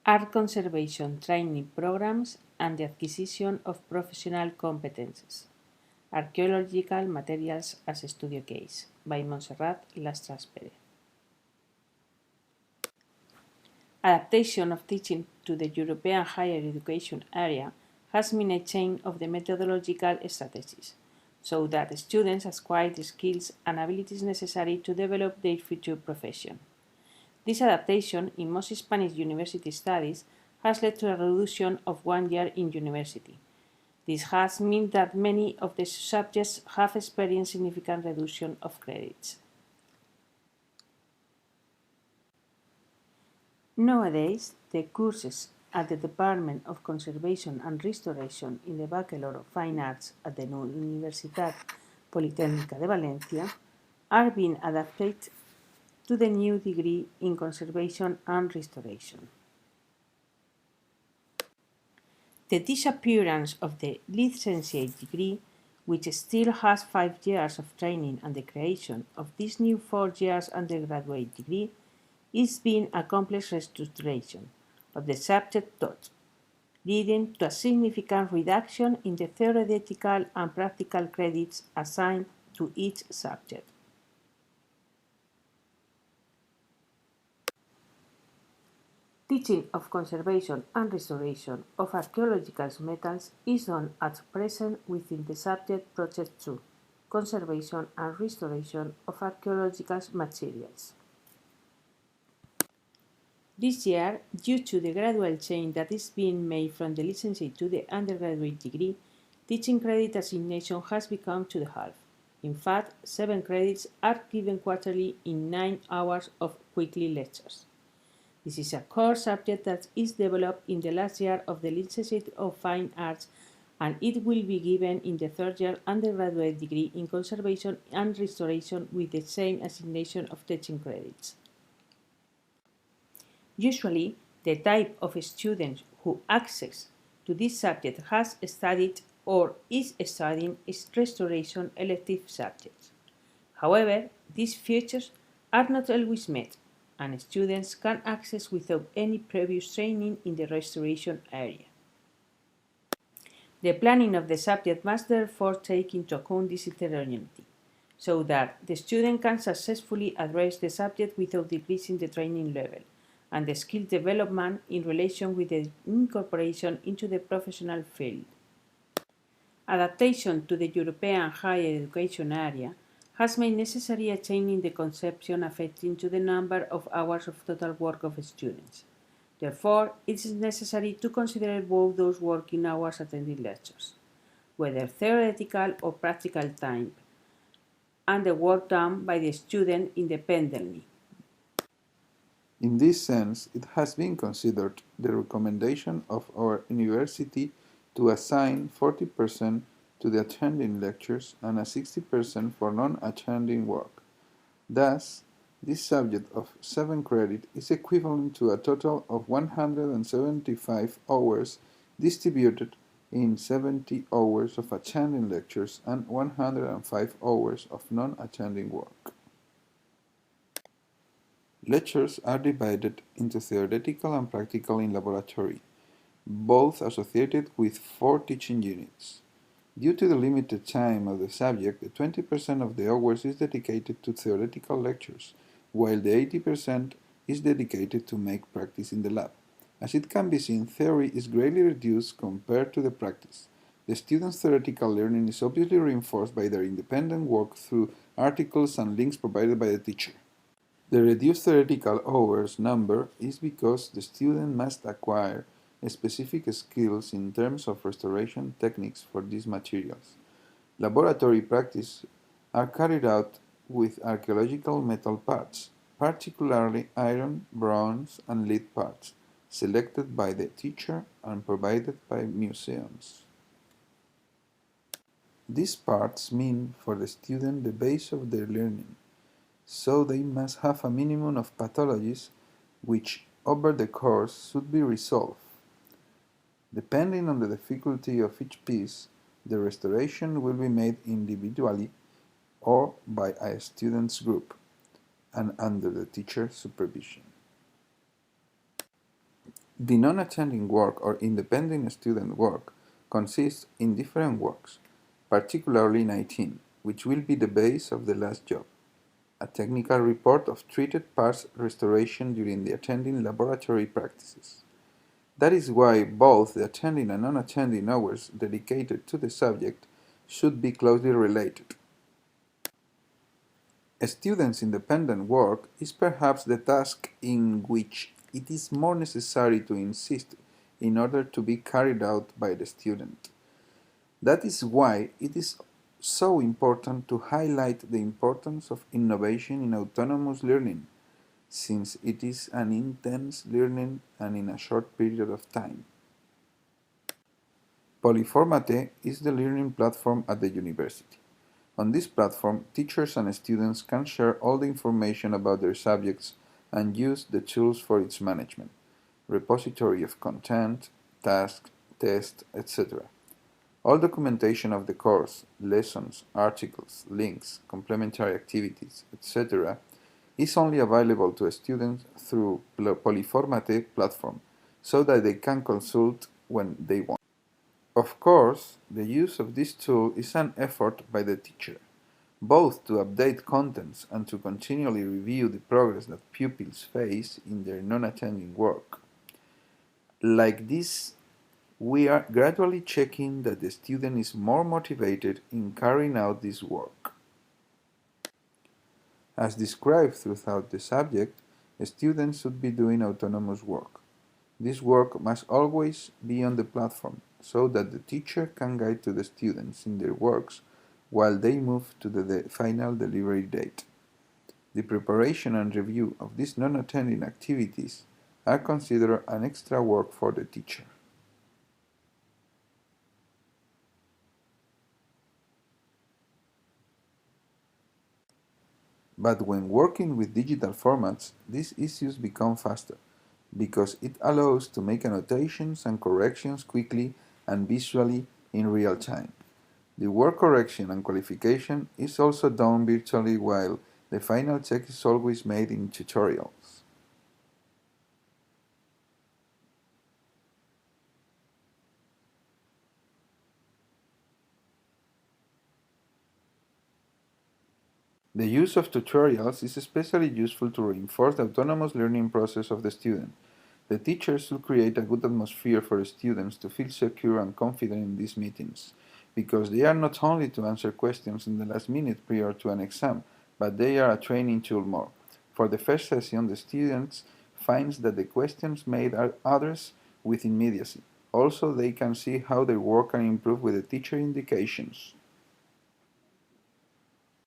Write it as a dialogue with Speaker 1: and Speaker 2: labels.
Speaker 1: art conservation training programs and the acquisition of professional competences. Archaeological materials as a studio case, by Montserrat Lastras Pérez. Adaptation of teaching to the European higher education area has been a change of the methodological strategies, so that students acquire the skills and abilities necessary to develop their future profession. This adaptation in most Spanish university studies has led to a reduction of 1 year in university. This has meant that many of the subjects have experienced significant reduction of credits. Nowadays, the courses at the Department of Conservation and Restoration in the Bachelor of Fine Arts at the Universitat Politécnica de Valencia are being adapted to the new degree in Conservation and Restoration. The disappearance of the licentiate degree, which still has 5 years of training, and the creation of this new 4 years undergraduate degree is being a complex restructuration of the subject taught, leading to a significant reduction in the theoretical and practical credits assigned to each subject. Teaching of conservation and restoration of archaeological metals is done at present within the subject Project 2, Conservation and Restoration of Archaeological Materials. This year, due to the gradual change that is being made from the licentiate to the undergraduate degree, teaching credit assignation has become to the half. In fact, 7 credits are given quarterly in 9 hours of weekly lectures. This is a core subject that is developed in the last year of the Licentiate of Fine Arts, and it will be given in the 3rd year undergraduate degree in Conservation and Restoration with the same assignation of teaching credits. Usually, the type of students who access to this subject has studied or is studying restoration elective subjects. However, these features are not always met, and students can access without any previous training in the restoration area. The planning of the subject must therefore take into account this heterogeneity, so that the student can successfully address the subject without decreasing the training level and the skill development in relation with the incorporation into the professional field. Adaptation to the European higher education area has made necessary a change in the conception affecting to the number of hours of total work of students. Therefore, it is necessary to consider both those working hours attending lectures, whether theoretical or practical type, and the work done by the student independently.
Speaker 2: In this sense, it has been considered the recommendation of our university to assign 40% to the attending lectures and a 60% for non-attending work. Thus, this subject of 7 credit is equivalent to a total of 175 hours distributed in 70 hours of attending lectures and 105 hours of non-attending work. Lectures are divided into theoretical and practical in laboratory, both associated with 4 teaching units. Due to the limited time of the subject, the 20% of the hours is dedicated to theoretical lectures, while the 80% is dedicated to make practice in the lab. As it can be seen, theory is greatly reduced compared to the practice. The students' theoretical learning is obviously reinforced by their independent work through articles and links provided by the teacher. The reduced theoretical hours number is because the student must acquire specific skills in terms of restoration techniques for these materials. Laboratory practice are carried out with archaeological metal parts, particularly iron, bronze, and lead parts, selected by the teacher and provided by museums. These parts mean for the student the base of their learning, so they must have a minimum of pathologies which over the course should be resolved. Depending on the difficulty of each piece, the restoration will be made individually or by a student's group and under the teacher's supervision. The non-attending work or independent student work consists in different works, particularly 19, which will be the base of the last job. A technical report of treated parts restoration during the attending laboratory practices. That is why both the attending and non-attending hours dedicated to the subject should be closely related. A student's independent work is perhaps the task in which it is more necessary to insist in order to be carried out by the student. That is why it is so important to highlight the importance of innovation in autonomous learning, since it is an intense learning and in a short period of time. Poliformat is the learning platform at the university. On this platform, teachers and students can share all the information about their subjects and use the tools for its management, repository of content, tasks, tests, etc. All documentation of the course, lessons, articles, links, complementary activities, etc. is only available to students through Poliformat platform so that they can consult when they want. Of course, the use of this tool is an effort by the teacher, both to update contents and to continually review the progress that pupils face in their non-attending work. Like this, we are gradually checking that the student is more motivated in carrying out this work. As described throughout the subject, students should be doing autonomous work. This work must always be on the platform so that the teacher can guide to the students in their works while they move to the final delivery date. The preparation and review of these non-attending activities are considered an extra work for the teacher. But when working with digital formats, these issues become faster, because it allows to make annotations and corrections quickly and visually in real time. The work correction and qualification is also done virtually while the final check is always made in tutorials. The use of tutorials is especially useful to reinforce the autonomous learning process of the student. The teacher should create a good atmosphere for students to feel secure and confident in these meetings, because they are not only to answer questions in the last minute prior to an exam, but they are a training tool more. For the first session, the students finds that the questions made are addressed with immediacy. Also, they can see how their work can improve with the teacher indications.